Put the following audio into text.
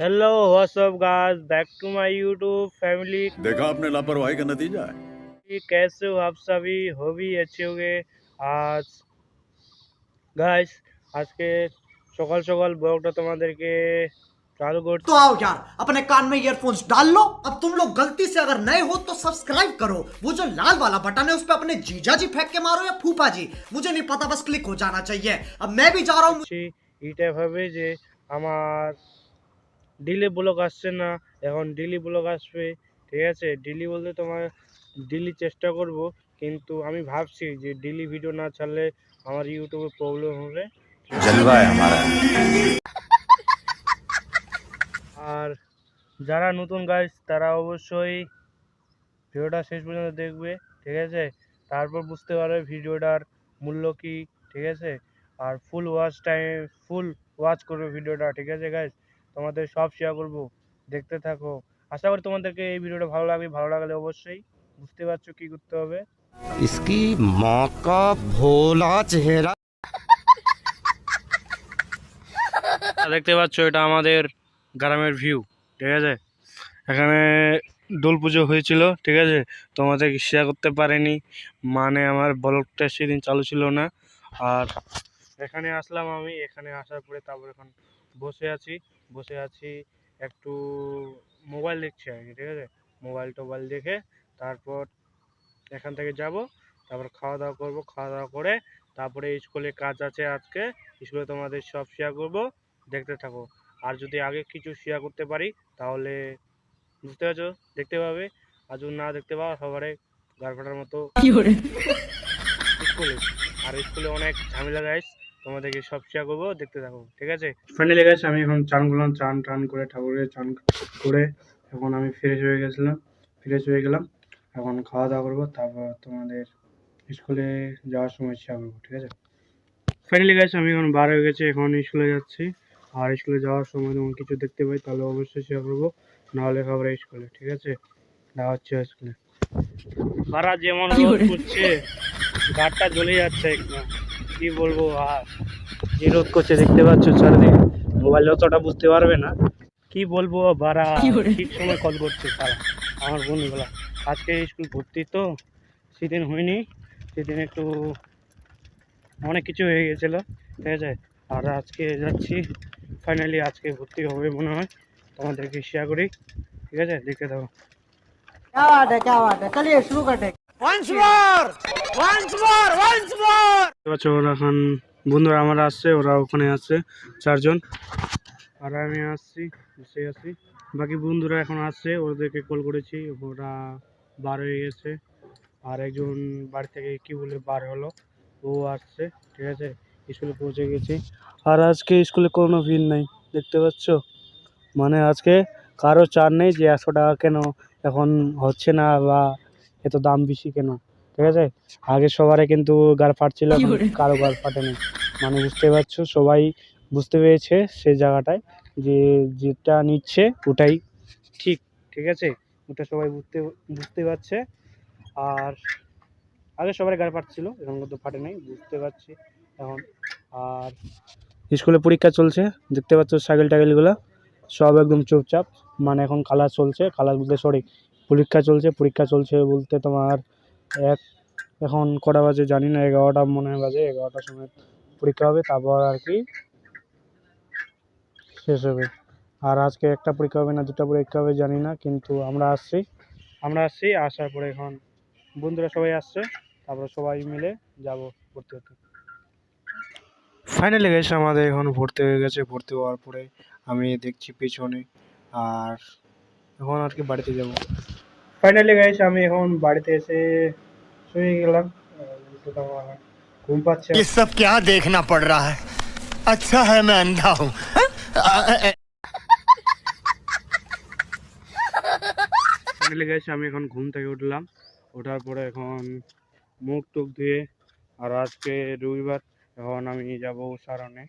Hello what's up guys back to my YouTube family. देखा आपने लापरवाही का नतीजा है। कैसे हो आप सभी? हो भी अच्छे होंगे। आज गाइस আজকে সকাল সকাল ব্লগটা তোমাদেরকে চালু तो করছি। आओ यार अपने कान में ईयरफोन्स डाल लो। अब तुम लोग गलती से अगर नए हो तो सब्सक्राइब करो, वो जो लाल वाला बटन है उस पर अपने जीजा जी फेंक के मारो या फूफा जी, मुझे नहीं पता, बस क्लिक हो जाना चाहिए। अब मैं भी जा रहा हूँ। এটা ভাবে যে আমার ডেইলি ব্লগ আসছে না, এখন ডেইলি ব্লগ আসবে। ঠিক আছে, ডেইলি বলতে তোমার ডেইলি চেষ্টা করব, কিন্তু আমি ভাবছি যে ডেইলি ভিডিও না ছাড়লে আমার ইউটিউবে প্রবলেম হবে। जलवा है हमारा। আর যারা নতুন গাইস তারা অবশ্যই ভিডিওটা শেষ পর্যন্ত দেখবে। ঠিক আছে, তারপর বুঝতে পারবে ভিডিওটার মূল্য কি। ঠিক আছে, আর ফুল ওয়াচ করবে ভিডিওটা। ঠিক আছে গাইস, তোমাদের সব শেয়ার করব, দেখতে থাকো। আশা করি তোমাদেরকে এই ভিডিওটা ভালো লাগবে। ভালো লাগলে অবশ্যই বুঝতে পারছো কি করতে হবে। इसकी माँ का भोला चेहरा। দেখতে পাচ্ছ এটা আমাদের গ্রামের ভিউ। ঠিক আছে, এখানে দোল পুজো হয়েছিল। ঠিক আছে, তোমাদের শেয়ার করতে পারিনি, মানে আমার ব্লগটা সেদিন চালু ছিল না। আর এখানে আসলাম আমি, এখানে আসার পরে তারপর এখন বসে আছি একটু মোবাইল দেখছি আর কি। ঠিক আছে, মোবাইল দেখে তারপর এখান থেকে যাব, তারপর খাওয়া দাওয়া করবো। খাওয়া দাওয়া করে তারপরে স্কুলে কাজ আছে আজকে, স্কুলে তোমাদের সব শেয়ার করব, দেখতে থাকো। আর যদি আগে কিছু শেয়ার করতে পারি তাহলে বুঝতে পারছো, দেখতে পাবে। আর যদি না দেখতে পাও সবারে গারফাটার মতো স্কুলে। আর স্কুলে অনেক ঝামেলা গাইস, তোমাদেরকে সব শেয়ার করবো, দেখতে থাকো। ঠিক আছে, ফাইনালি গাইস আমি এখন চান করলাম, চান করে ঠাকুরের চান করে এখন আমি ফ্রেশ হয়ে গেলাম। এখন খাওয়া দাওয়া করবো, তারপর তোমাদের স্কুলে যাওয়ার সময় শেয়ার করবো। ঠিক আছে, ফাইনালি গাইস আমি এখন বার হয়ে গেছি, এখন স্কুলে যাচ্ছি। আর স্কুলে যাওয়ার সময় যখন কিছু দেখতে পাই তাহলে অবশ্যই শেয়ার করবো, নাহলে খাবার স্কুলে। ঠিক আছে, দেওয়া হচ্ছে স্কুলে। বারা যেমন রোদ করছে, গাড়টা জ্বলে যাচ্ছে একদম, কি বলবো। আর যে রোদ করছে দেখতে পাচ্ছ চারিদিকে, মোবাইল অতটা বুঝতে পারবে না, কি বলবো। বারা ঠিক সময় কল করছে তারা, আমার বন্ধুগুলা। আজকে স্কুল ভর্তি তো, সেদিন হয়নি, সেদিন একটু অনেক কিছু হয়ে গেছিলো। ঠিক আছে, আর আজকে যাচ্ছি, ফাইনালি আজকে ভর্তি হবে মনে হয়, তোমাদেরকে শেয়ার করি। ঠিক আছে, দেখতে থাকো। क्या बात है, चलिए शुरू करते हैं। ওরা এখন বন্ধুরা আমার আসছে, ওরা ওখানে আসছে চারজন, আর আমি আসছি, বসে আছি। বাকি বন্ধুরা এখন আসছে, ওদেরকে কল করেছি, ওরা বার হয়ে গেছে। আর একজন বাড়ি থেকে কি বলে বার হলো, ও আসছে। ঠিক আছে, স্কুলে পৌঁছে গেছি। আর আজকে স্কুলে কোনো ভিড় নাই, দেখতে পাচ্ছ, মানে আজকে কারো চার নেই যে 100 টাকা কেন এখন হচ্ছে না, বা এত দাম বেশি কেন। ঠিক আছে, আগে সবারে কিন্তু গাড় ফাটছিল, এখন কারো গাড় ফাটেনি। মানে বুঝতে পারছো, সবাই বুঝতে পেরেছে সেই জায়গাটায় যে যেটা নিচ্ছে ওটাই ঠিক। ঠিক আছে, ওটা সবাই বুঝতে পারছে। আর আগে সবার গাড় ফাটছিল, এখন কিন্তু ফাটে নাই, বুঝতে পারছি এখন। আর স্কুলে পরীক্ষা চলছে, দেখতে পাচ্ছ সাইকেল টাইকেলগুলো সব একদম চুপচাপ, মানে এখন ক্লাস চলছে, ক্লাস বলতে সরি পরীক্ষা চলছে বলতে তোমার এখন কটা বাজে জানি না, 11টা মনে হয় বাজে, 11টার সময় পরীক্ষা হবে, তারপর আর কি শেষ হবে। আর আজকে একটা পরীক্ষা হবে না 2টা পরীক্ষা হবে জানি না, কিন্তু আমরা আসছি আসার পরে এখন বন্ধুরা সবাই আসছে, তারপর সবাই মিলে যাব ভর্তি হতে। ফাইনালি গেছে আমাদের এখন ভর্তি হয়ে গেছে। ভর্তি হওয়ার পরে আমি দেখছি পেছনে, আর এখন আর কি বাড়িতে যাব। ফাইনালি গাইস আমি এখন বাড়িতে এসে শুয়ে গেলাম, ঘুম পাচ্ছে। ये सब क्या देखना पड़ रहा है? अच्छा है मैं अंधा हूँ। ফাইনালি গাইস আমি এখন ঘুম থেকে উঠলাম, ওঠার পরে এখন মুখ টুক ধুয়ে, আর আজকে রবিবার, এখন আমি যাব সারণে।